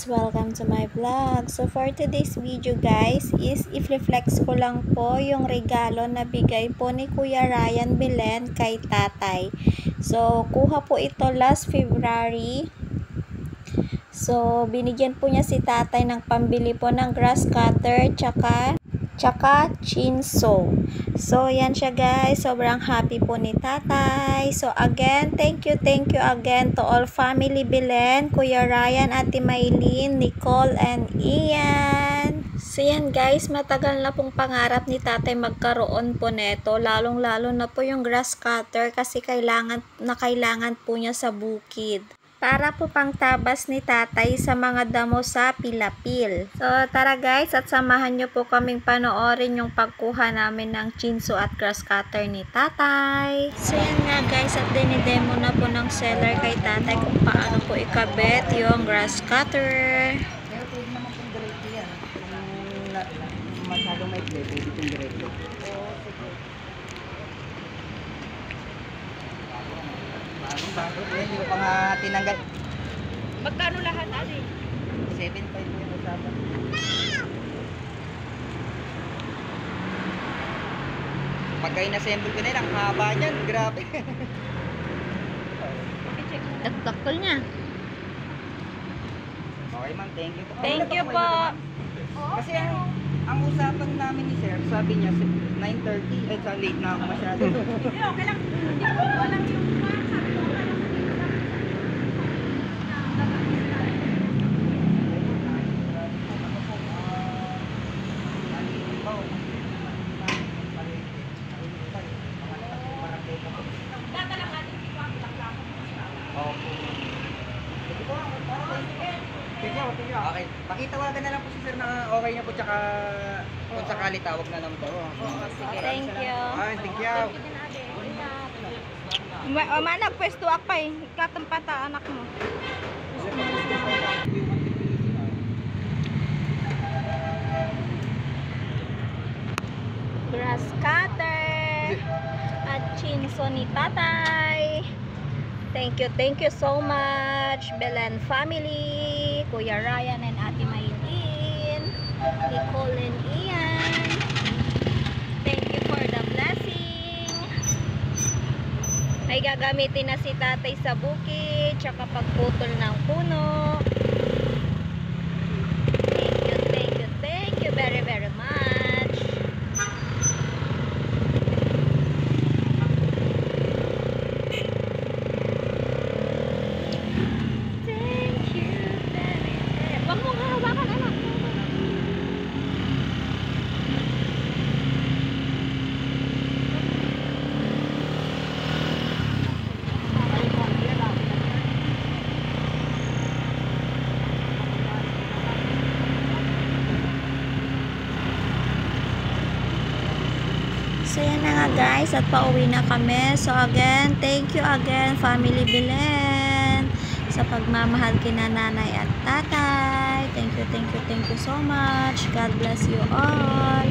guys! Welcome to my vlog. So for today's video guys is i-flex ko lang po yung regalo na bigay po ni Kuya Ryan Belen kay tatay. So kuha po ito last February. So binigyan po niya si tatay ng pambili po ng grass cutter tsaka chainsaw. So yan siya guys, sobrang happy po ni tatay. So again, thank you again to all family Belen, Kuya Ryan, Ate Maylene, Nicole and Ian. So yan guys, matagal na pong pangarap ni tatay magkaroon po neto, lalong lalo na po yung grass cutter kasi kailangan po niya sa bukid. Para po pangtabas ni tatay sa mga damo sa pilapil. So tara guys at samahan nyo po kaming panoorin yung pagkuha namin ng chainsaw at grass cutter ni tatay. So yan nga guys at dinidemo na po ng seller kay tatay kung paano po ikabit yung grass cutter. Pero pwede naman kung diretso yan. Kung masyadong may play, pwede kung diretso. Bago, hindi ko pa nga tinanggal. Magkano lahat, Ali? 7.5 yung usapan. Pagka inassemble ko na yun, ang haba niyan. Grabe. Dakdakol niya. Okay ma'am, thank you po. Thank you po. Kasi ang usapan namin ni Sir, sabi niya 9:30. Sa late na ako masyado. Hindi, okay lang. Hindi ko alam yung sabi ko. Okay. Pakitawagan na lang po si Sir na okay na po tsaka kung sakali tawag na lang po. Thank you. Thank you. Manag pwesto ako eh. Katampata anak mo. Grass cutter at chainsaw ni tatay. Thank you so much Belen family, Kuya Ryan and Ate Maylene, Nicole and Ian. Thank you for the blessing. Ay gagamitin na si tatay sa bukid tsaka pagputol ng puno. Thank you very much. Wag mong hawakan anak. So yan na nga guys at pauwi na kami. So again, thank you again family Belen sa pagmamahal kina nanay at tatay. Thank you so much. God bless you all.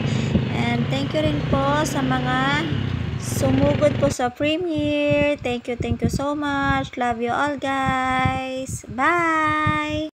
And thank you rin po sa mga sumugod po sa premiere. Thank you so much. Love you all guys. Bye!